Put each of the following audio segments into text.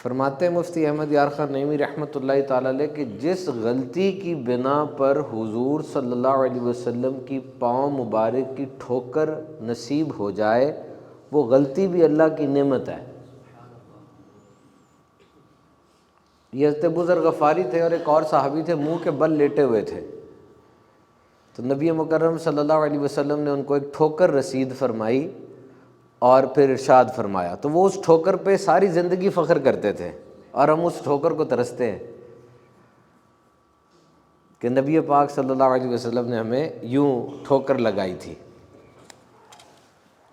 فرماتے ہیں مفتی احمد یار خان نعیمی رحمۃ اللہ تعالی علیہ کہ جس غلطی کی بنا پر حضور صلی اللہ علیہ وسلم کی پاؤں مبارک کی ٹھوکر نصیب ہو جائے وہ غلطی بھی اللہ کی نعمت ہے۔ یہ حضرت ابو ذر غفاری تھے اور ایک اور صحابی تھے، منہ کے بل لیٹے ہوئے تھے، تو نبی مکرم صلی اللہ علیہ وسلم نے ان کو ایک ٹھوکر رسید فرمائی اور پھر ارشاد فرمایا، تو وہ اس ٹھوکر پہ ساری زندگی فخر کرتے تھے اور ہم اس ٹھوکر کو ترستے ہیں کہ نبی پاک صلی اللہ علیہ وسلم نے ہمیں یوں ٹھوکر لگائی تھی۔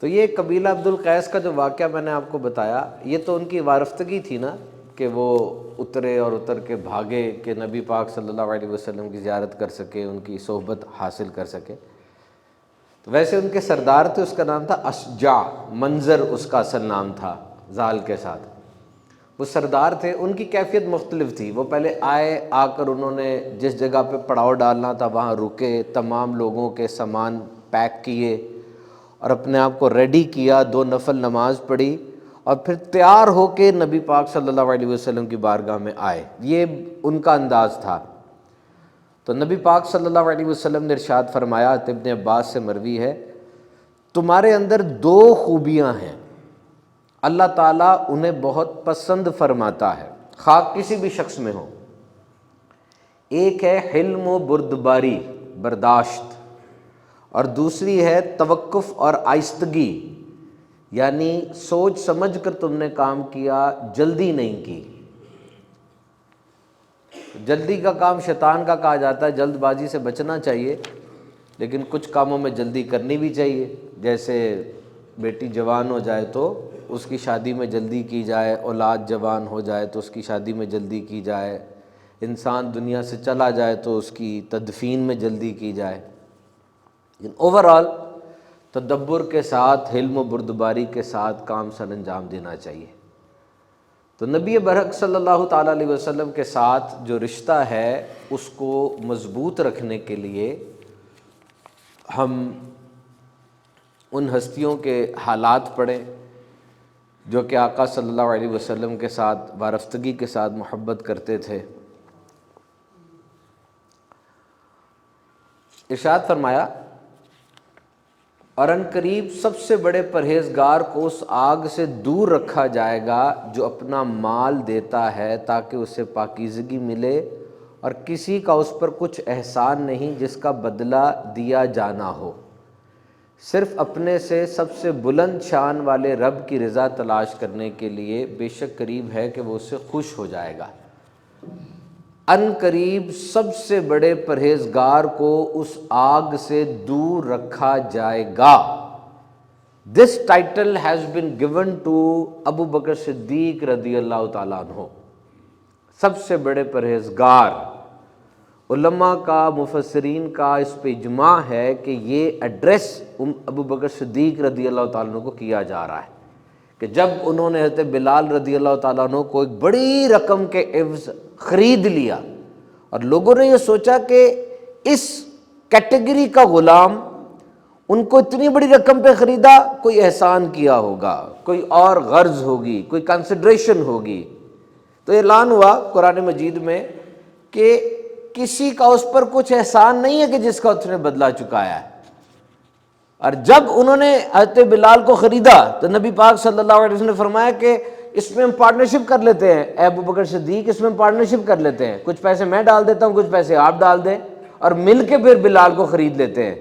تو یہ قبیلہ عبد القیس کا جو واقعہ میں نے آپ کو بتایا، یہ تو ان کی وارفتگی تھی نا کہ وہ اترے اور اتر کے بھاگے کہ نبی پاک صلی اللہ علیہ وسلم کی زیارت کر سکے، ان کی صحبت حاصل کر سکے۔ تو ویسے ان کے سردار تھے، اس کا نام تھا اشجع، منظر اس کا اصل نام تھا زال کے ساتھ۔ وہ سردار تھے، ان کی کیفیت مختلف تھی۔ وہ پہلے آ کر انہوں نے جس جگہ پہ پڑاؤ ڈالنا تھا وہاں رکے، تمام لوگوں کے سامان پیک کیے اور اپنے آپ کو ریڈی کیا، 2 نفل نماز پڑھی اور پھر تیار ہو کے نبی پاک صلی اللہ علیہ وسلم کی بارگاہ میں آئے۔ یہ ان کا انداز تھا۔ تو نبی پاک صلی اللہ علیہ وسلم نے ارشاد فرمایا، ابن عباس سے مروی ہے، تمہارے اندر 2 خوبیاں ہیں، اللہ تعالیٰ انہیں بہت پسند فرماتا ہے، خواہ کسی بھی شخص میں ہو۔ ایک ہے حلم و بردباری، برداشت، اور دوسری ہے توقف اور آہستگی، یعنی سوچ سمجھ کر تم نے کام کیا، جلدی نہیں کی۔ جلدی کا کام شیطان کا کہا جاتا ہے، جلد بازی سے بچنا چاہیے، لیکن کچھ کاموں میں جلدی کرنی بھی چاہیے۔ جیسے بیٹی جوان ہو جائے تو اس کی شادی میں جلدی کی جائے، اولاد جوان ہو جائے تو اس کی شادی میں جلدی کی جائے، انسان دنیا سے چلا جائے تو اس کی تدفین میں جلدی کی جائے۔ لیکن اوورآل تدبر کے ساتھ، حلم و بردباری کے ساتھ کام سر انجام دینا چاہیے۔ تو نبی برحق صلی اللہ تعالیٰ علیہ وسلم کے ساتھ جو رشتہ ہے اس کو مضبوط رکھنے کے لیے ہم ان ہستیوں کے حالات پڑھیں جو کہ آقا صلی اللہ علیہ وسلم کے ساتھ وارفتگی کے ساتھ محبت کرتے تھے۔ ارشاد فرمایا، اور ان قریب سب سے بڑے پرہیزگار کو اس آگ سے دور رکھا جائے گا جو اپنا مال دیتا ہے تاکہ اسے پاکیزگی ملے اور کسی کا اس پر کچھ احسان نہیں جس کا بدلہ دیا جانا ہو، صرف اپنے سے سب سے بلند شان والے رب کی رضا تلاش کرنے کے لیے بے شک قریب ہے کہ وہ اس سے خوش ہو جائے گا۔ ان قریب سب سے بڑے پرہیزگار کو اس آگ سے دور رکھا جائے گا۔ This title has been given to Abu Bakr صدیق رضی اللہ تعالیٰ عنہ، سب سے بڑے پرہیزگار۔ علماء کا، مفسرین کا اس پہ اجماع ہے کہ یہ ایڈریس ابو بکر صدیق رضی اللہ تعالیٰ عنہ کو کیا جا رہا ہے کہ جب انہوں نے حضرت بلال رضی اللہ تعالیٰ عنہ کو ایک بڑی رقم کے عوض خرید لیا اور لوگوں نے یہ سوچا کہ اس کیٹیگری کا غلام ان کو اتنی بڑی رقم پہ خریدا، کوئی احسان کیا ہوگا، کوئی اور غرض ہوگی، کوئی کنسیڈریشن ہوگی۔ تو اعلان ہوا قرآن مجید میں کہ کسی کا اس پر کچھ احسان نہیں ہے کہ جس کا اس نے بدلہ چکایا ہے۔ اور جب انہوں نے حضرت بلال کو خریدا تو نبی پاک صلی اللہ علیہ وسلم نے فرمایا کہ اس میں ہم پارٹنرشپ کر لیتے ہیں، اے ابو بکر صدیق اس میں ہم پارٹنرشپ کر لیتے ہیں، کچھ پیسے میں ڈال دیتا ہوں، کچھ پیسے آپ ڈال دیں اور مل کے پھر بلال کو خرید لیتے ہیں۔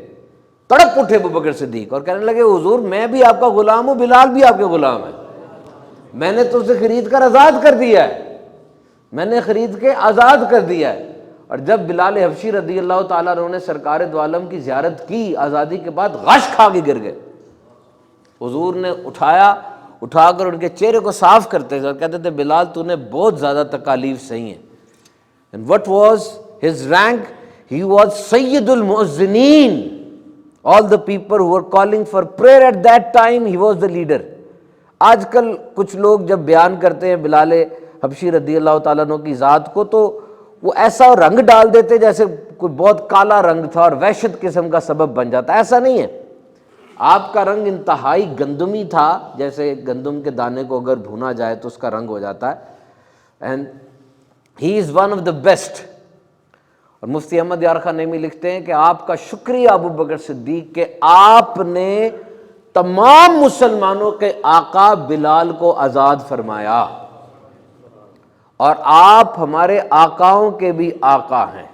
تڑپ اٹھے ابو بکر صدیق اور کہنے لگے، حضور میں بھی آپ کا غلام ہوں، بلال بھی آپ کے غلام ہے، میں نے تو اسے خرید کر آزاد کر دیا ہے، میں نے خرید کے آزاد کر دیا ہے۔ اور جب بلال حبشی رضی اللہ تعالیٰ عنہ نے سرکار دو عالم کی زیارت کی آزادی کے بعد، غش کھا کے گر گئے۔ حضور نے اٹھا کر ان کے چہرے کو صاف کرتے تھے اور کہتے تھے، بلال تو نے بہت زیادہ تکالیف سہی ہیں۔ And what was his rank? He was Syed المؤذنین. All the people who were calling for prayer at that time, he was the leader. آج کل کچھ لوگ جب بیان کرتے ہیں بلال حبشی رضی اللہ تعالیٰ عنہ کی ذات کو تو وہ ایسا رنگ ڈال دیتے جیسے کوئی بہت کالا رنگ تھا اور وحشت قسم کا سبب بن جاتا۔ ایسا نہیں ہے، آپ کا رنگ انتہائی گندمی تھا، جیسے گندم کے دانے کو اگر بھونا جائے تو اس کا رنگ ہو جاتا ہے، and he is one of the best. اور مفتی احمد یار خان نعیمی لکھتے ہیں کہ آپ کا شکریہ ابو بکر صدیق کہ آپ نے تمام مسلمانوں کے آقا بلال کو آزاد فرمایا، اور آپ ہمارے آقاؤں کے بھی آقا ہیں.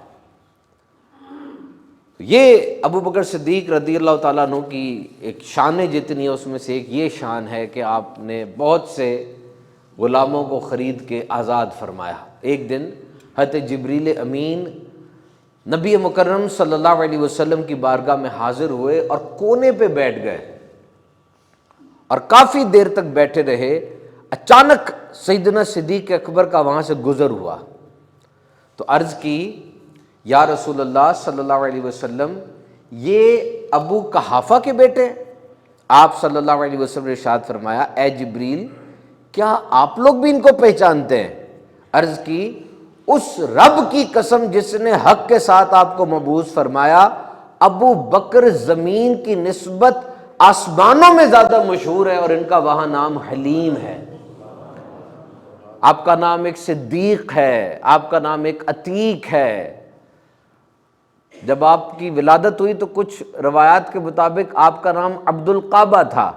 یہ ابو بکر صدیق رضی اللہ تعالیٰ عنہ کی ایک شان جتنی ہے اس میں سے ایک یہ شان ہے کہ آپ نے بہت سے غلاموں کو خرید کے آزاد فرمایا. ایک دن حضرت جبریل امین نبی مکرم صلی اللہ علیہ وسلم کی بارگاہ میں حاضر ہوئے اور کونے پہ بیٹھ گئے اور کافی دیر تک بیٹھے رہے. اچانک سیدنا صدیق اکبر کا وہاں سے گزر ہوا تو عرض کی، یا رسول اللہ صلی اللہ علیہ وسلم، یہ ابو قحافہ کے بیٹے ہیں؟ آپ صلی اللہ علیہ وسلم نے ارشاد فرمایا، اے جبریل، کیا آپ لوگ بھی ان کو پہچانتے ہیں؟ عرض کی، اس رب کی قسم جس نے حق کے ساتھ آپ کو مبعوث فرمایا، ابو بکر زمین کی نسبت آسمانوں میں زیادہ مشہور ہے اور ان کا وہاں نام حلیم ہے. آپ کا نام ایک صدیق ہے، آپ کا نام ایک عتیق ہے. جب آپ کی ولادت ہوئی تو کچھ روایات کے مطابق آپ کا نام عبد القعبہ تھا،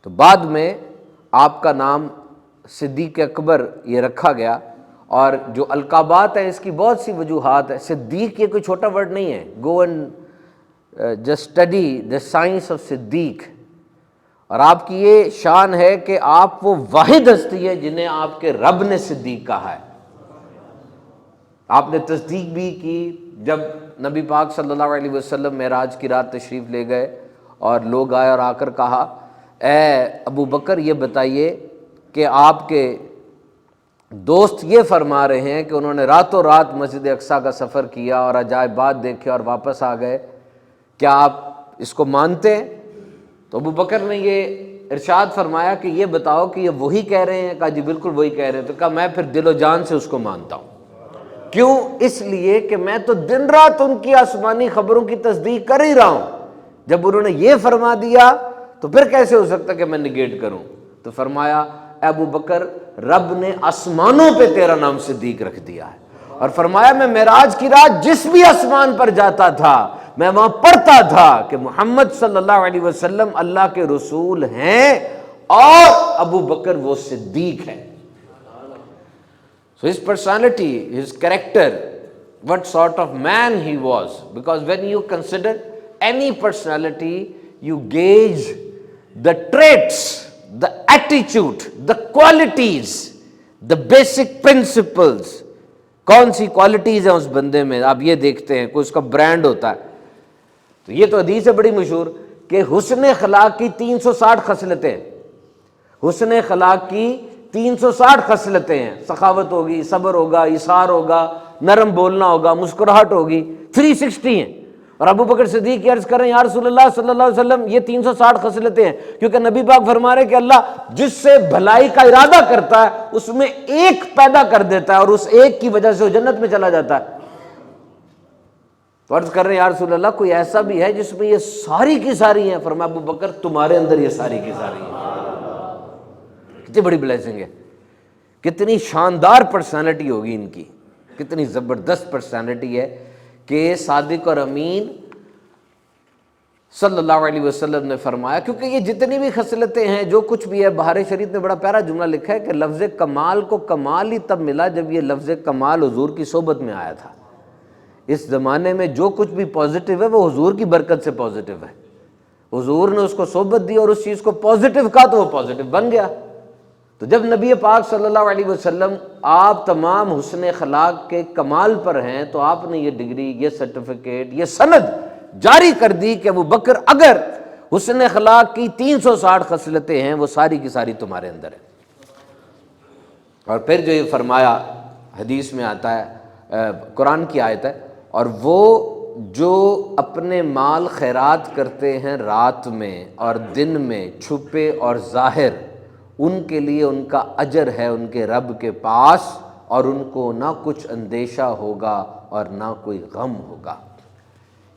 تو بعد میں آپ کا نام صدیق اکبر یہ رکھا گیا. اور جو القابات ہیں اس کی بہت سی وجوہات ہیں. صدیق یہ کوئی چھوٹا ورڈ نہیں ہے. Go and just study the science of Siddiq. اور آپ کی یہ شان ہے کہ آپ وہ واحد ہستی ہے جنہیں آپ کے رب نے صدیق کہا ہے. آپ نے تصدیق بھی کی جب نبی پاک صلی اللہ علیہ وسلم معراج کی رات تشریف لے گئے اور لوگ آئے اور آ کر کہا، اے ابو بکر یہ بتائیے کہ آپ کے دوست یہ فرما رہے ہیں کہ انہوں نے راتوں رات مسجد اقصیٰ کا سفر کیا اور عجائبات دیکھے اور واپس آ گئے، کیا آپ اس کو مانتے ہیں؟ تو ابو بکر نے یہ ارشاد فرمایا کہ یہ بتاؤ کہ یہ وہی کہہ رہے ہیں؟ کہا جی بالکل وہی کہہ رہے ہیں. تو کہا میں پھر دل و جان سے اس کو مانتا ہوں. کیوں؟ اس لیے کہ میں تو دن رات ان کی آسمانی خبروں کی تصدیق کر ہی رہا ہوں. جب انہوں نے یہ فرما دیا تو پھر کیسے ہو سکتا کہ میں نگیٹ کروں؟ تو فرمایا، اے ابو بکر، رب نے آسمانوں پہ تیرا نام صدیق رکھ دیا ہے. اور فرمایا میں معراج کی رات جس بھی آسمان پر جاتا تھا میں وہاں پڑھتا تھا کہ محمد صلی اللہ علیہ وسلم اللہ کے رسول ہیں اور ابو بکر وہ صدیق ہے. So his personality, his character, what sort of man he was, because when you consider any personality, you gauge the traits, the attitude, the qualities, the basic principles. کون سی کوالٹیز ہیں اس بندے میں، آپ یہ دیکھتے ہیں. کوئی اس کا برانڈ ہوتا ہے. تو یہ تو حدیث ہے بڑی مشہور کہ حسن اخلاق کی 360 خصلتیں، حسن اخلاق کی 360 خصلتیں ہیں. سخاوت ہوگی، صبر ہوگا، ایثار ہوگا، نرم بولنا ہوگا، مسکراہٹ ہوگی. 360 ہیں. اور ابو بکر صدیق عرض کر رہے ہیں، یا رسول اللہ صلی اللہ علیہ وسلم یہ 360 خصلتیں ہیں، کیونکہ نبی پاک فرما رہے ہیں کہ اللہ جس سے بھلائی کا ارادہ کرتا ہے اس میں ایک پیدا کر دیتا ہے اور اس ایک کی وجہ سے وہ جنت میں چلا جاتا ہے. تو عرض کر رہے ہیں، یا رسول اللہ کوئی ایسا بھی ہے جس میں یہ ساری کی ساری ہیں؟ فرمایا، ابو بکر تمہارے اندر یہ ساری کی ساری ہیں. کتنی بڑی بلیسنگ ہے، کتنی شاندار پرسنالٹی ہوگی ان کی، کتنی زبردست پرسنالٹی ہے کہ صادق اور امین صلی اللہ علیہ وسلم نے فرمایا. کیونکہ یہ جتنی بھی خصلتیں ہیں، جو کچھ بھی ہے، بہار شریف نے بڑا پیارا جملہ لکھا ہے کہ لفظ کمال کو کمال ہی تب ملا جب یہ لفظ کمال حضور کی صحبت میں آیا تھا. اس زمانے میں جو کچھ بھی پازیٹیو ہے وہ حضور کی برکت سے پازیٹیو ہے. حضور نے اس کو صحبت دی اور اس چیز کو پازیٹیو کہا تو وہ پازیٹیو بن گیا. تو جب نبی پاک صلی اللہ علیہ وسلم آپ تمام حسن اخلاق کے کمال پر ہیں تو آپ نے یہ ڈگری، یہ سرٹیفکیٹ، یہ سند جاری کر دی کہ ابو بکر اگر حسن اخلاق کی 360 خصلتیں ہیں وہ ساری کی ساری تمہارے اندر ہیں. اور پھر جو یہ فرمایا حدیث میں آتا ہے، قرآن کی آیت ہے، اور وہ جو اپنے مال خیرات کرتے ہیں رات میں اور دن میں، چھپے اور ظاہر، ان کے لیے ان کا اجر ہے ان کے رب کے پاس، اور ان کو نہ کچھ اندیشہ ہوگا اور نہ کوئی غم ہوگا.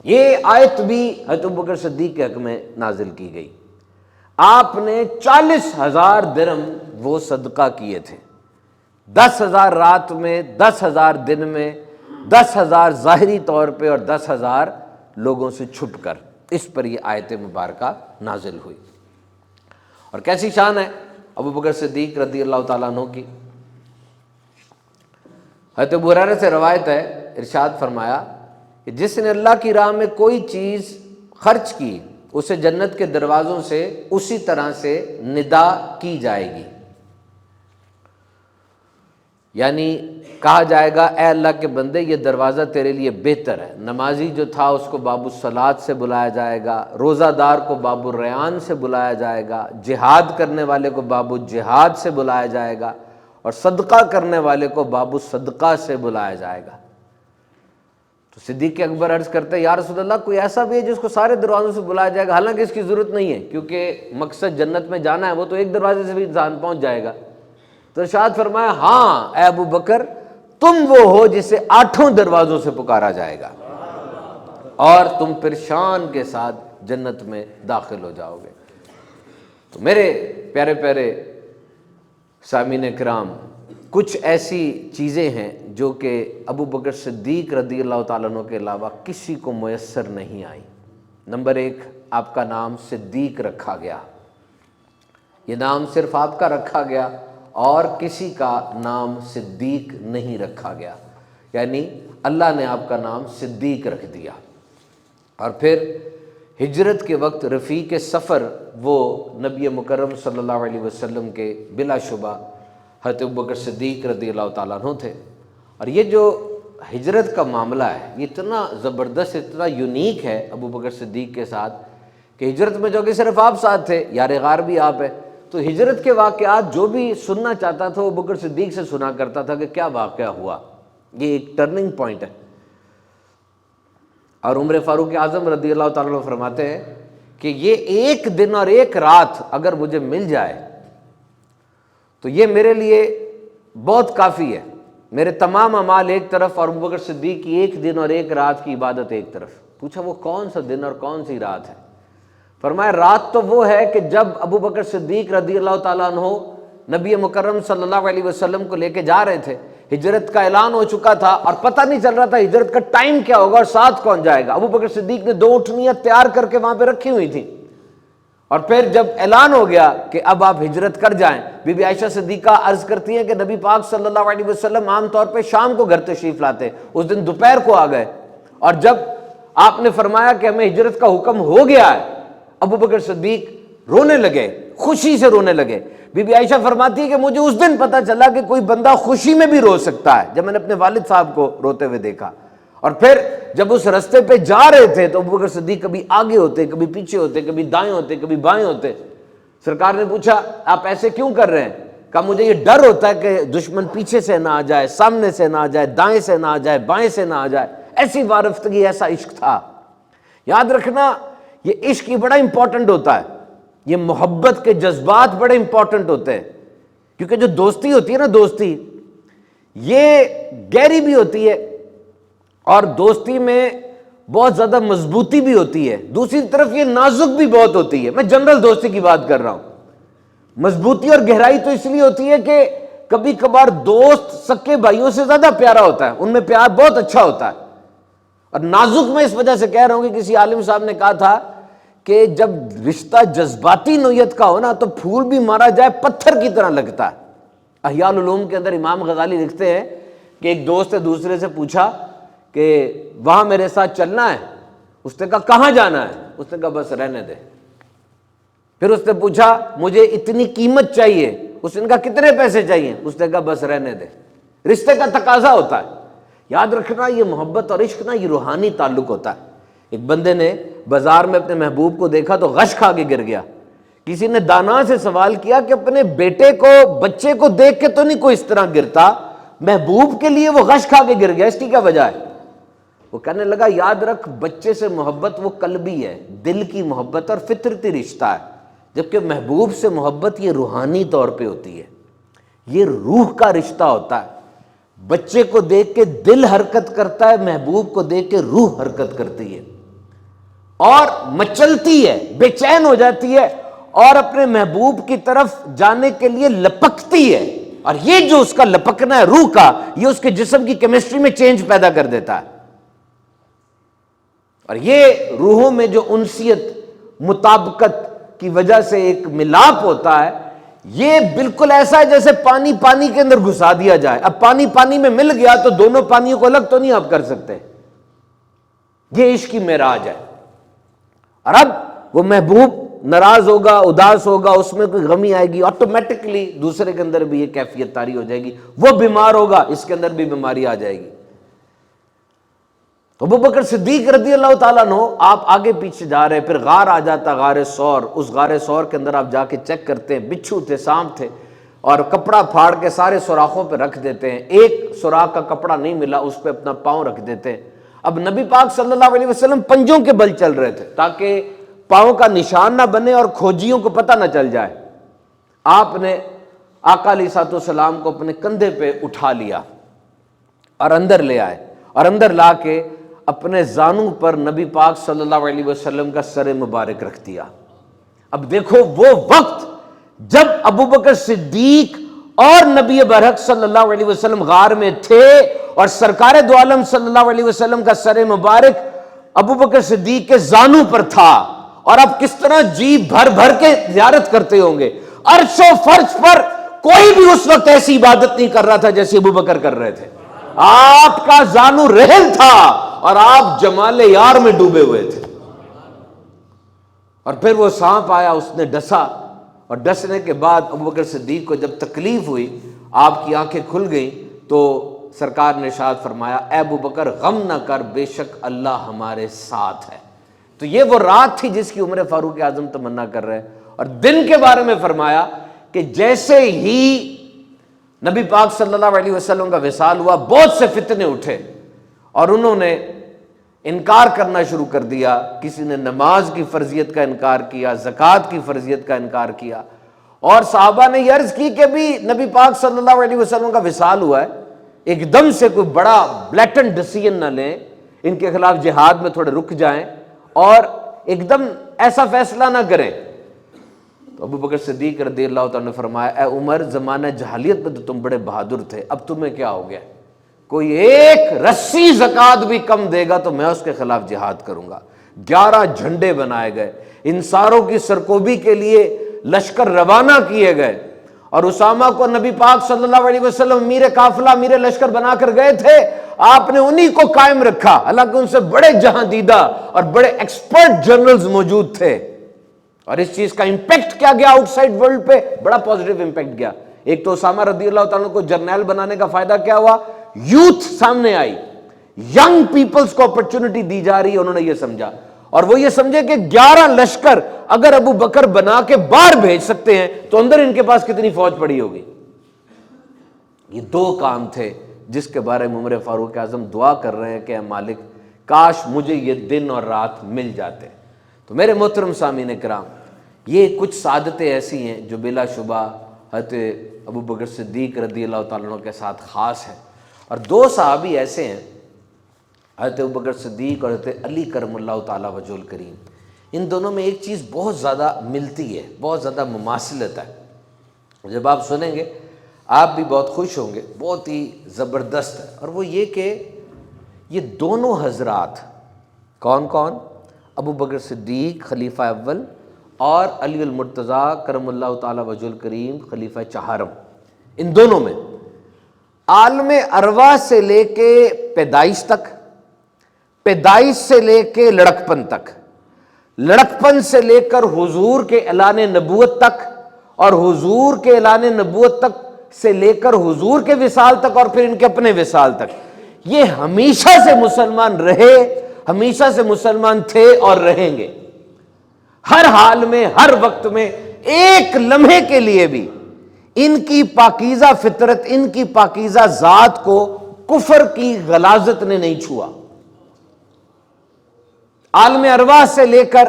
یہ آیت بھی حضرت ابوبکر صدیق کے حق میں نازل کی گئی. آپ نے 40,000 درہم وہ صدقہ کیے تھے. 10,000 رات میں، 10,000 دن میں، 10,000 ظاہری طور پہ اور 10,000 لوگوں سے چھپ کر، اس پر یہ آیت مبارکہ نازل ہوئی۔ اور کیسی شان ہے ابو بکر صدیق رضی اللہ تعالیٰ عنہ کی۔ حضرت ابو ہریرہ سے روایت ہے، ارشاد فرمایا کہ جس نے اللہ کی راہ میں کوئی چیز خرچ کی اسے جنت کے دروازوں سے اسی طرح سے ندا کی جائے گی، یعنی کہا جائے گا اے اللہ کے بندے یہ دروازہ تیرے لیے بہتر ہے۔ نمازی جو تھا اس کو باب الصلاۃ سے بلایا جائے گا، روزہ دار کو باب الریان سے بلایا جائے گا، جہاد کرنے والے کو باب الجہاد سے بلایا جائے گا، اور صدقہ کرنے والے کو باب الصدقہ سے بلایا جائے گا۔ تو صدیق اکبر عرض کرتے ہیں یا رسول اللہ کوئی ایسا بھی ہے جس کو سارے دروازوں سے بلایا جائے گا؟ حالانکہ اس کی ضرورت نہیں ہے، کیونکہ مقصد جنت میں جانا ہے، وہ تو ایک دروازے سے بھی انسان پہنچ جائے گا۔ تو ارشاد فرمایا ہاں اے ابو بکر تم وہ ہو جسے 8 دروازوں سے پکارا جائے گا، اور تم پھر شان کے ساتھ جنت میں داخل ہو جاؤ گے۔ تو میرے پیارے پیارے سامعین کرام، کچھ ایسی چیزیں ہیں جو کہ ابو بکر صدیق رضی اللہ تعالیٰ عنہ کے علاوہ کسی کو میسر نہیں آئی۔ نمبر 1، آپ کا نام صدیق رکھا گیا، یہ نام صرف آپ کا رکھا گیا اور کسی کا نام صدیق نہیں رکھا گیا، یعنی اللہ نے آپ کا نام صدیق رکھ دیا۔ اور پھر ہجرت کے وقت رفیق سفر وہ نبی مکرم صلی اللہ علیہ وسلم کے بلا شبہ حضرت ابوبکر صدیق رضی اللہ تعالیٰ عنہ تھے۔ اور یہ جو ہجرت کا معاملہ ہے یہ اتنا زبردست، اتنا یونیک ہے ابو بکر صدیق کے ساتھ کہ ہجرت میں جو کہ صرف آپ ساتھ تھے، یار غار بھی آپ ہے، تو ہجرت کے واقعات جو بھی سننا چاہتا تھا وہ ابو بکر صدیق سے سنا کرتا تھا کہ کیا واقعہ ہوا۔ یہ ایک ٹرننگ پوائنٹ ہے۔ اور عمر فاروق اعظم رضی اللہ تعالیٰ عنہ فرماتے ہیں کہ یہ ایک دن اور ایک رات اگر مجھے مل جائے تو یہ میرے لیے بہت کافی ہے، میرے تمام اعمال ایک طرف اور ابو بکر صدیق کی ایک دن اور ایک رات کی عبادت ایک طرف۔ پوچھا وہ کون سا دن اور کون سی رات ہے؟ فرمایا رات تو وہ ہے کہ جب ابو بکر صدیق رضی اللہ تعالیٰ عنہ نبی مکرم صلی اللہ علیہ وسلم کو لے کے جا رہے تھے، ہجرت کا اعلان ہو چکا تھا اور پتہ نہیں چل رہا تھا ہجرت کا ٹائم کیا ہوگا اور ساتھ کون جائے گا۔ ابو بکر صدیق نے 2 اونٹنیاں تیار کر کے وہاں پہ رکھی ہوئی تھیں، اور پھر جب اعلان ہو گیا کہ اب آپ ہجرت کر جائیں، بی بی عائشہ صدیقہ عرض کرتی ہیں کہ نبی پاک صلی اللہ علیہ وسلم عام طور پہ شام کو گھر تشریف لاتے، اس دن دوپہر کو آ گئے، اور جب آپ نے فرمایا کہ ہمیں ہجرت کا حکم ہو گیا ہے، ابو بکر صدیق رونے لگے، خوشی سے رونے لگے۔ بی بی عائشہ فرماتی ہے کہ مجھے اس دن پتہ چلا کہ کوئی بندہ خوشی میں بھی رو سکتا ہے، جب میں نے اپنے والد صاحب کو روتے ہوئے دیکھا۔ اور پھر جب اس رستے پہ جا رہے تھے تو ابو بکر صدیق کبھی آگے ہوتے، کبھی پیچھے ہوتے، کبھی دائیں ہوتے، کبھی بائیں ہوتے۔ سرکار نے پوچھا آپ ایسے کیوں کر رہے ہیں؟ کہا مجھے یہ ڈر ہوتا ہے کہ دشمن پیچھے سے نہ آ جائے، سامنے سے نہ آ جائے، دائیں سے نہ آ جائے، بائیں سے نہ آ جائے۔ ایسی وارفتگی، ایسا عشق تھا۔ یاد رکھنا یہ عشق ہی بڑا امپورٹنٹ ہوتا ہے، یہ محبت کے جذبات بڑے امپورٹنٹ ہوتے ہیں، کیونکہ جو دوستی ہوتی ہے نا، دوستی یہ گہری بھی ہوتی ہے اور دوستی میں بہت زیادہ مضبوطی بھی ہوتی ہے، دوسری طرف یہ نازک بھی بہت ہوتی ہے۔ میں جنرل دوستی کی بات کر رہا ہوں۔ مضبوطی اور گہرائی تو اس لیے ہوتی ہے کہ کبھی کبھار دوست سکے بھائیوں سے زیادہ پیارا ہوتا ہے، ان میں پیار بہت اچھا ہوتا ہے۔ اور نازک میں اس وجہ سے کہہ رہا ہوں کہ کسی عالم صاحب نے کہا تھا کہ جب رشتہ جذباتی نوعیت کا ہو نا تو پھول بھی مارا جائے پتھر کی طرح لگتا ہے۔ احیاء العلوم کے اندر امام غزالی لکھتے ہیں کہ ایک دوست نے دوسرے سے پوچھا کہ وہاں میرے ساتھ چلنا ہے؟ اس نے کہا کہاں جانا ہے؟ اس نے کہا بس رہنے دے۔ پھر اس نے پوچھا مجھے اتنی قیمت چاہیے، اس نے کہا کتنے پیسے چاہیے؟ اس نے کہا بس رہنے دے۔ رشتے کا تقاضا ہوتا ہے۔ یاد رکھنا یہ محبت اور عشق نا یہ روحانی تعلق ہوتا ہے۔ ایک بندے نے بازار میں اپنے محبوب کو دیکھا تو غش کھا کے گر گیا۔ کسی نے دانا سے سوال کیا کہ اپنے بیٹے کو، بچے کو دیکھ کے تو نہیں کوئی اس طرح گرتا، محبوب کے لیے وہ غش کھا کے گر گیا، اس کی کیا وجہ ہے؟ وہ کہنے لگا یاد رکھ بچے سے محبت وہ قلبی ہے، دل کی محبت اور فطرتی رشتہ ہے، جبکہ محبوب سے محبت یہ روحانی طور پہ ہوتی ہے، یہ روح کا رشتہ ہوتا ہے۔ بچے کو دیکھ کے دل حرکت کرتا ہے، محبوب کو دیکھ کے روح حرکت کرتی ہے اور مچلتی ہے، بے چین ہو جاتی ہے اور اپنے محبوب کی طرف جانے کے لیے لپکتی ہے۔ اور یہ جو اس کا لپکنا ہے روح کا، یہ اس کے جسم کی کیمسٹری میں چینج پیدا کر دیتا ہے، اور یہ روحوں میں جو انسیت مطابقت کی وجہ سے ایک ملاپ ہوتا ہے، یہ بالکل ایسا ہے جیسے پانی پانی کے اندر گھسا دیا جائے۔ اب پانی پانی میں مل گیا تو دونوں پانیوں کو الگ تو نہیں آپ کر سکتے، یہ عشق کی معراج ہے۔ اور اب وہ محبوب ناراض ہوگا، اداس ہوگا، اس میں کوئی غمی آئے گی، آٹومیٹکلی دوسرے کے اندر بھی یہ کیفیت طاری ہو جائے گی، وہ بیمار ہوگا، اس کے اندر بھی بیماری آ جائے گی۔ تو ابوبکر صدیق رضی اللہ تعالیٰ عنہ، آپ آگے پیچھے جا رہے، پھر غار آ جاتا، غار ثور، اس غار ثور کے اندر آپ جا کے چیک کرتے ہیں، بچھو تھے، سانپ تھے، اور کپڑا پھاڑ کے سارے سوراخوں پہ رکھ دیتے ہیں، ایک سوراخ کا کپڑا نہیں ملا، اس پہ اپنا پاؤں رکھ دیتے ہیں۔ اب نبی پاک صلی اللہ علیہ وسلم پنجوں کے بل چل رہے تھے تاکہ پاؤں کا نشان نہ بنے اور کھوجیوں کو پتہ نہ چل جائے۔ آپ نے آقا علیہ الصلوۃ والسلام کو اپنے کندھے پہ اٹھا لیا اور اندر لے آئے، اور اندر لا کے اپنے زانوں پر نبی پاک صلی اللہ علیہ وسلم کا سر مبارک رکھ دیا۔ اب دیکھو وہ وقت جب ابوبکر صدیق اور نبی برحق صلی اللہ علیہ وسلم غار میں تھے اور سرکار دو عالم صلی اللہ علیہ وسلم کا سر مبارک ابوبکر صدیق کے زانوں پر تھا، اور اب کس طرح جی بھر بھر کے زیارت کرتے ہوں گے۔ عرش و فرش پر کوئی بھی اس وقت ایسی عبادت نہیں کر رہا تھا جیسے ابوبکر کر رہے تھے۔ آپ کا زانو رحل تھا اور آپ جمال یار میں ڈوبے ہوئے تھے۔ اور پھر وہ سانپ آیا، اس نے ڈسا، اور ڈسنے کے بعد ابوبکر صدیق کو جب تکلیف ہوئی، آپ کی آنکھیں کھل گئیں، تو سرکار نے ارشاد فرمایا، اے ابوبکر غم نہ کر، بے شک اللہ ہمارے ساتھ ہے۔ تو یہ وہ رات تھی جس کی عمر فاروق اعظم تمنا کر رہے، اور دن کے بارے میں فرمایا کہ جیسے ہی نبی پاک صلی اللہ علیہ وسلم کا وصال ہوا، بہت سے فتنے اٹھے اور انہوں نے انکار کرنا شروع کر دیا۔ کسی نے نماز کی فرضیت کا انکار کیا، زکوٰۃ کی فرضیت کا انکار کیا، اور صحابہ نے یہ عرض کی کہ بھی نبی پاک صلی اللہ علیہ وسلم کا وصال ہوا ہے، ایک دم سے کوئی بڑا بلیٹنٹ ڈیسیژن نہ لیں، ان کے خلاف جہاد میں تھوڑے رک جائیں اور ایک دم ایسا فیصلہ نہ کریں۔ تو ابوبکر صدیق رضی اللہ تعالیٰ نے فرمایا، اے عمر، زمانہ جہالیت میں تو تم بڑے بہادر تھے، اب تمہیں کیا ہو گیا؟ کوئی ایک رسی زکوٰۃ بھی کم دے گا تو میں اس کے خلاف جہاد کروں گا۔ 11 جھنڈے بنائے گئے، انصاروں کی سرکوبی کے لیے لشکر روانہ کیے گئے، اور اسامہ کو نبی پاک صلی اللہ علیہ وسلم امیر قافلہ، امیر لشکر بنا کر گئے تھے، آپ نے انہی کو قائم رکھا، حالانکہ ان سے بڑے جہاں دیدہ اور بڑے ایکسپرٹ جنرلز موجود تھے۔ اور اس چیز کا امپیکٹ کیا گیا آؤٹ سائڈ ورلڈ پہ؟ بڑا پازیٹیو امپیکٹ گیا۔ ایک تو اسامہ رضی اللہ تعالیٰ کو جرنیل بنانے کا فائدہ کیا ہوا؟ یوتھ سامنے آئی، ینگ پیپلز کو اپرچونٹی دی جا رہی ہے، انہوں نے یہ سمجھا، اور وہ یہ سمجھے کہ 11 لشکر اگر ابو بکر بنا کے باہر بھیج سکتے ہیں تو اندر ان کے پاس کتنی فوج پڑی ہوگی۔ یہ 2 کام تھے جس کے بارے میں عمر فاروق اعظم دعا کر رہے ہیں کہ اے مالک، کاش مجھے یہ دن اور رات مل جاتے۔ تو میرے محترم سامعین کرام، یہ کچھ سعادتیں ایسی ہیں جو بلا شبہ حضرت ابوبکر صدیق رضی اللہ تعالیٰ عنہ کے ساتھ خاص ہیں، اور 2 صحابی ایسے ہیں، حضرت ابوبکر صدیق اور حضرت علی کرم اللہ تعالیٰ وجہ الکریم، ان دونوں میں ایک چیز بہت زیادہ ملتی ہے، بہت زیادہ مماثلت ہے۔ جب آپ سنیں گے آپ بھی بہت خوش ہوں گے، بہت ہی زبردست ہے، اور وہ یہ کہ یہ دونوں حضرات کون کون؟ ابوبکر صدیق خلیفہ اول اور علی المرتضیٰ کرم اللہ تعالیٰ وجہ الکریم خلیفہ چہارم، ان دونوں میں عالم ارواح سے لے کے پیدائش تک، پیدائش سے لے کے لڑکپن تک، لڑکپن سے لے کر حضور کے اعلان نبوت تک، اور حضور کے اعلان نبوت تک سے لے کر حضور کے وصال تک، اور پھر ان کے اپنے وصال تک، یہ ہمیشہ سے مسلمان رہے، ہمیشہ سے مسلمان تھے اور رہیں گے۔ ہر حال میں، ہر وقت میں، ایک لمحے کے لیے بھی ان کی پاکیزہ فطرت، ان کی پاکیزہ ذات کو کفر کی غلاظت نے نہیں چھوا۔ عالم ارواح سے لے کر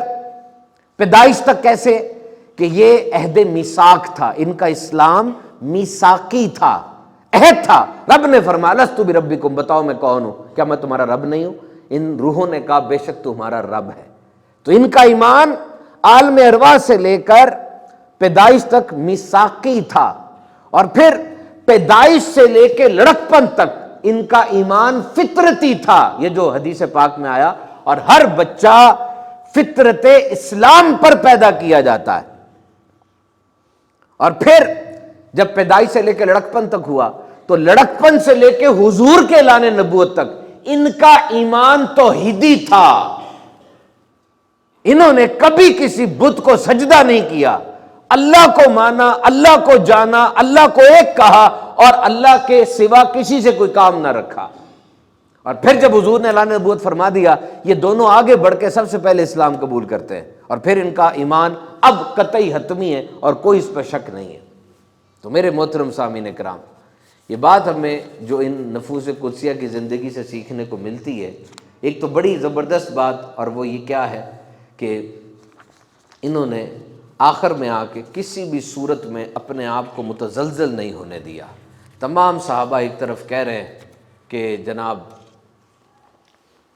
پیدائش تک کیسے کہ یہ عہد میثاق تھا، ان کا اسلام میثاقی تھا، عہد تھا۔ رب نے فرمایا لست بربکم، بتاؤ میں کون ہوں، کیا میں تمہارا رب نہیں ہوں؟ ان روحوں نے کہا بے شک تمہارا رب ہے۔ تو ان کا ایمان عالم ارواح سے لے کر پیدائش تک میثاقی تھا، اور پھر پیدائش سے لے کے لڑکپن تک ان کا ایمان فطرتی تھا، یہ جو حدیث پاک میں آیا، اور ہر بچہ فطرت اسلام پر پیدا کیا جاتا ہے۔ اور پھر جب پیدائش سے لے کے لڑکپن تک ہوا تو لڑکپن سے لے کے حضور کے اعلان نبوت تک ان کا ایمان توحیدی تھا۔ انہوں نے کبھی کسی بت کو سجدہ نہیں کیا، اللہ کو مانا، اللہ کو جانا، اللہ کو ایک کہا اور اللہ کے سوا کسی سے کوئی کام نہ رکھا۔ اور پھر جب حضور نے اعلان نبوت فرما دیا، یہ دونوں آگے بڑھ کے سب سے پہلے اسلام قبول کرتے ہیں، اور پھر ان کا ایمان اب قطعی حتمی ہے اور کوئی اس پہ شک نہیں ہے۔ تو میرے محترم سامعین کرام، یہ بات ہمیں جو ان نفوس قدسیہ کی زندگی سے سیکھنے کو ملتی ہے، ایک تو بڑی زبردست بات، اور وہ یہ کیا ہے کہ انہوں نے آخر میں آ کے کسی بھی صورت میں اپنے آپ کو متزلزل نہیں ہونے دیا۔ تمام صحابہ ایک طرف کہہ رہے ہیں کہ جناب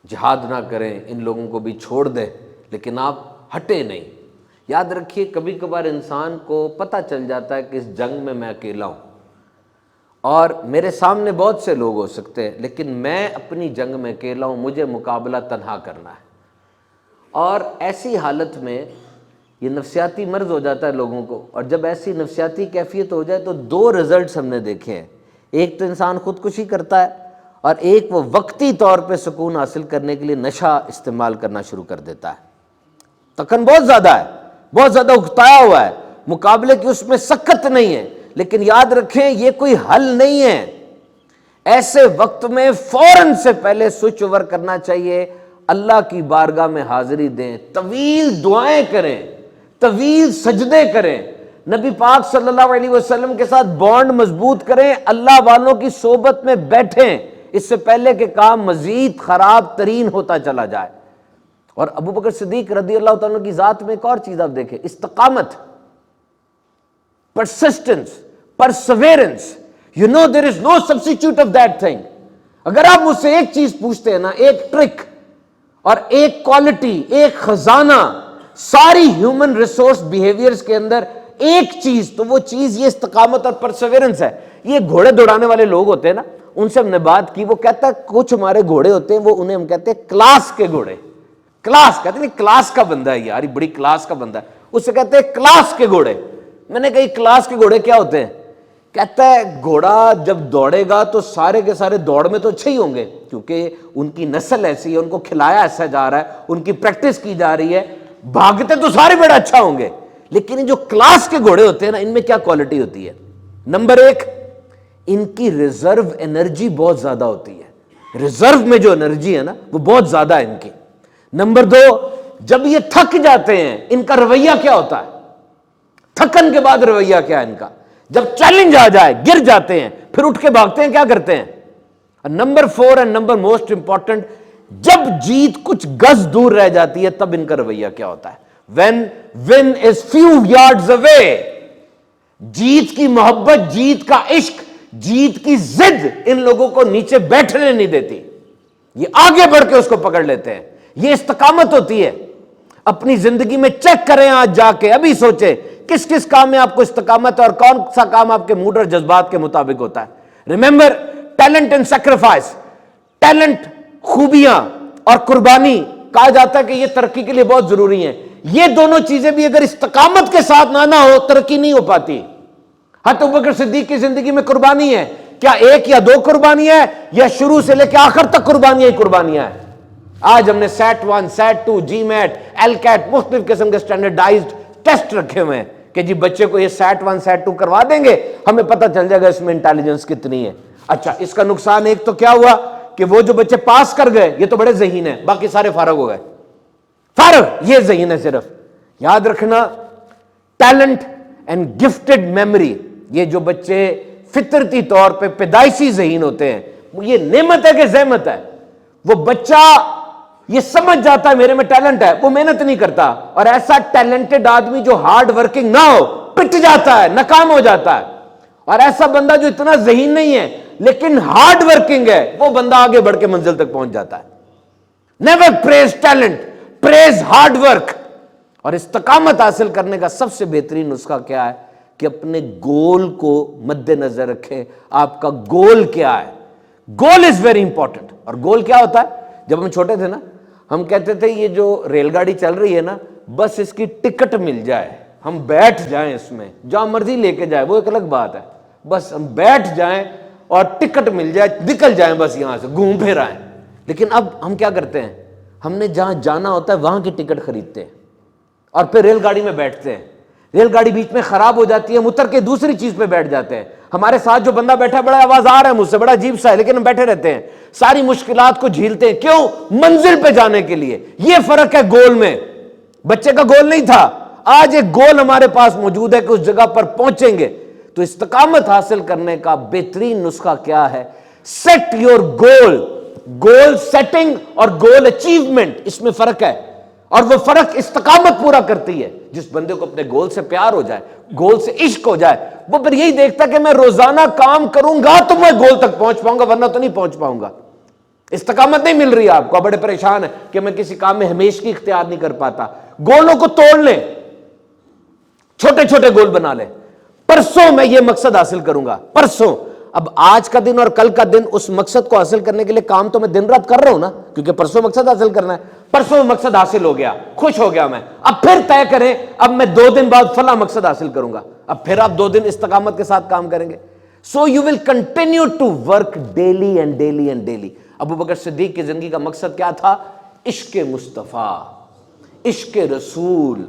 جہاد نہ کریں، ان لوگوں کو بھی چھوڑ دیں، لیکن آپ ہٹے نہیں۔ یاد رکھیے کبھی کبھار انسان کو پتہ چل جاتا ہے کہ اس جنگ میں اکیلا ہوں، اور میرے سامنے بہت سے لوگ ہو سکتے ہیں، لیکن میں اپنی جنگ میں اکیلا ہوں، مجھے مقابلہ تنہا کرنا ہے۔ اور ایسی حالت میں یہ نفسیاتی مرض ہو جاتا ہے لوگوں کو، اور جب ایسی نفسیاتی کیفیت ہو جائے تو دو رزلٹس ہم نے دیکھے ہیں، ایک تو انسان خودکشی کرتا ہے، اور ایک وہ وقتی طور پہ سکون حاصل کرنے کے لیے نشہ استعمال کرنا شروع کر دیتا ہے۔ تکن بہت زیادہ ہے، بہت زیادہ اکتایا ہوا ہے، مقابلے کی اس میں سکت نہیں ہے، لیکن یاد رکھیں یہ کوئی حل نہیں ہے۔ ایسے وقت میں فوراً سے پہلے سوئچ اوور کرنا چاہیے، اللہ کی بارگاہ میں حاضری دیں، طویل دعائیں کریں، طویل سجدے کریں، نبی پاک صلی اللہ علیہ وسلم کے ساتھ بانڈ مضبوط کریں، اللہ والوں کی صحبت میں بیٹھیں، اس سے پہلے کہ کام مزید خراب ترین ہوتا چلا جائے۔ اور ابو بکر صدیق رضی اللہ تعالیٰ کی ذات میں ایک اور چیز آپ دیکھیں، استقامت، persistence, perseverance. You know there is no substitute of that thing. اگر آپ مجھ سے ایک چیز پوچھتے ہیں نا، ایک ٹرک اور ایک کوالٹی، ایک خزانہ ساری ہیومن ریسورس بیہیویئرز کے اندر ایک چیز، تو وہ چیز یہ استقامت اور پرسیورنس ہے۔ یہ گھوڑے دوڑانے والے لوگ ہوتے ہیں نا، ان سے ہم نے بات کی، وہ کہتا ہے کچھ ہمارے گھوڑے ہوتے ہیں، وہ انہیں ہم کہتے ہیں کلاس کے گھوڑے، کلاس کہتے ہیں کلاس کا بندہ ہے یار، بڑی کلاس کا بندہ ہے، اس سے کہتے ہیں کلاس کے گھوڑے۔ میں نے کہا کلاس کے گھوڑے کیا ہوتے ہیں؟ کہتا ہے گھوڑا جب دوڑے گا تو سارے کے سارے دوڑ میں تو اچھے ہی ہوں گے، کیونکہ ان کی نسل ایسی ہے، ان کو کھلایا ایسا جا رہا ہے، ان کی پریکٹس کی جا رہی ہے، بھاگتے تو سارے بڑا اچھا ہوں گے۔ لیکن جو کلاس کے گھوڑے ہوتے ہیں نا، ان میں کیا کوالٹی ہوتی ہے؟ نمبر ایک، ان کی ریزرو انرجی بہت زیادہ ہوتی ہے، ریزرو میں جو انرجی ہے نا وہ بہت زیادہ ہے ان کی۔ نمبر دو، جب یہ تھک جاتے ہیں ان کا رویہ کیا ہوتا ہے؟ تھکن کے بعد رویہ کیا ہے ان کا؟ جب چیلنج آ جائے گر جاتے ہیں، پھر اٹھ کے بھاگتے ہیں، کیا کرتے ہیں؟ Number four and number most important, جب جیت کچھ گز دور رہ جاتی ہے تب ان کا رویہ کیا ہوتا ہے؟ when win is few yards away، جیت کی محبت، جیت کا عشق، جیت کی ضد ان لوگوں کو نیچے بیٹھنے نہیں دیتی، یہ آگے بڑھ کے اس کو پکڑ لیتے ہیں۔ یہ استقامت ہوتی ہے۔ اپنی زندگی میں چیک کریں، آج جا کے ابھی سوچیں کس کس کام میں آپ کو استقامت ہے اور کون سا کام آپ کے موڈ اور جذبات کے مطابق ہوتا ہے۔ Remember, talent and sacrifice, talent خوبیاں اور قربانی، کہا جاتا ہے کہ یہ ترقی کے لیے بہت ضروری ہیں۔ یہ دونوں چیزیں بھی اگر استقامت کے ساتھ نہ ہو ترقی نہیں ہو پاتی۔ حضرت ابوبکر صدیق کی زندگی میں قربانی ہے، کیا ایک یا دو قربانیاں ہیں یا شروع سے لے کے آخر تک قربانیاں ہی قربانیاں ہیں؟ آج ہم نے سیٹ 1، سیٹ 2، جی میٹ، ایل کیٹ، مختلف قسم کے سٹینڈرڈائزڈ ٹیسٹ رکھے ہوئے ہیں کہ جی بچے کو یہ سیٹ 1، سیٹ 2 کروا دیں گے، ہمیں پتہ چل جائے گا اس میں انٹیلیجنس کتنی ہے۔ اچھا، اس کا نقصان ایک تو کیا ہوا کہ وہ جو بچے پاس کر گئے یہ تو بڑے ذہین ہیں، باقی سارے فارغ ہو گئے، فارغ، یہ ذہین ہے صرف۔ یاد رکھنا، ٹیلنٹ اینڈ گفٹڈ میموری، یہ جو بچے فطرتی طور پہ پیدائشی ذہین ہوتے ہیں، یہ نعمت ہے کہ زحمت ہے؟ وہ بچہ یہ سمجھ جاتا ہے میرے میں ٹیلنٹ ہے، وہ محنت نہیں کرتا، اور ایسا ٹیلنٹڈ آدمی جو ہارڈ ورکنگ نہ ہو پٹ جاتا ہے، ناکام ہو جاتا ہے۔ اور ایسا بندہ جو اتنا ذہین نہیں ہے لیکن ہارڈ ورکنگ ہے، وہ بندہ آگے بڑھ کے منزل تک پہنچ جاتا ہے۔ نیور پریز ٹیلنٹ، پریز ہارڈ ورک۔ اور استقامت حاصل کرنے کا سب سے بہترین نسخہ کیا ہے کہ اپنے گول کو مد نظر رکھیں. آپ کا گول کیا ہے؟ گول از ویری امپورٹنٹ. اور گول کیا ہوتا ہے؟ جب ہم چھوٹے تھے نا, ہم کہتے تھے یہ جو ریل گاڑی چل رہی ہے نا, بس اس کی ٹکٹ مل جائے, ہم بیٹھ جائیں اس میں, جہاں مرضی لے کے جائے, وہ ایک الگ بات ہے, بس ہم بیٹھ جائیں اور ٹکٹ مل جائے, نکل جائیں بس یہاں سے, گھوم پھر آئیں. لیکن اب ہم کیا کرتے ہیں؟ ہم نے جہاں جانا ہوتا ہے وہاں کی ٹکٹ خریدتے ہیں اور پھر ریل گاڑی میں بیٹھتے ہیں. ریل گاڑی بیچ میں خراب ہو جاتی ہے, ہم اتر کے دوسری چیز پہ بیٹھ جاتے ہیں. ہمارے ساتھ جو بندہ بیٹھا ہے بڑا آواز آ رہا ہے مجھ سے, بڑا عجیب سا ہے, لیکن ہم بیٹھے رہتے ہیں, ساری مشکلات کو جھیلتے ہیں. کیوں؟ منزل پہ جانے کے لیے. یہ فرق ہے گول میں. بچے کا گول نہیں تھا, آج ایک گول ہمارے پاس موجود ہے کہ اس جگہ پر پہنچیں گے. تو استقامت حاصل کرنے کا بہترین نسخہ کیا ہے؟ Set your goal. Goal setting اور گول اچیومنٹ, اس میں فرق ہے, اور وہ فرق استقامت پورا کرتی ہے. جس بندے کو اپنے گول سے پیار ہو جائے, گول سے عشق ہو جائے, وہ پھر یہی دیکھتا کہ میں روزانہ کام کروں گا تو میں گول تک پہنچ پاؤں گا, ورنہ تو نہیں پہنچ پاؤں گا. استقامت نہیں مل رہی آپ کو, بڑے پریشان ہیں کہ میں کسی کام میں ہمیشگی اختیار نہیں کر پاتا. گولوں کو توڑ لیں, چھوٹے چھوٹے گول بنا لیں. پرسوں میں یہ مقصد حاصل کروں گا, پرسوں. اب آج کا دن اور کل کا دن, اس مقصد کو حاصل کرنے کے لیے کام تو میں دن رات کر رہا ہوں نا, کیونکہ پرسوں مقصد حاصل کرنا ہے. پرسوں مقصد حاصل ہو گیا, خوش ہو گیا میں. اب پھر طے کریں, اب میں 2 دن بعد فلاں مقصد حاصل کروں گا. اب پھر آپ 2 دن استقامت کے ساتھ کام کریں گے. So you will continue to work daily and daily and daily. Abu Bakr Siddiq کی زندگی کا مقصد کیا تھا؟ عشق مصطفیٰ, عشق رسول.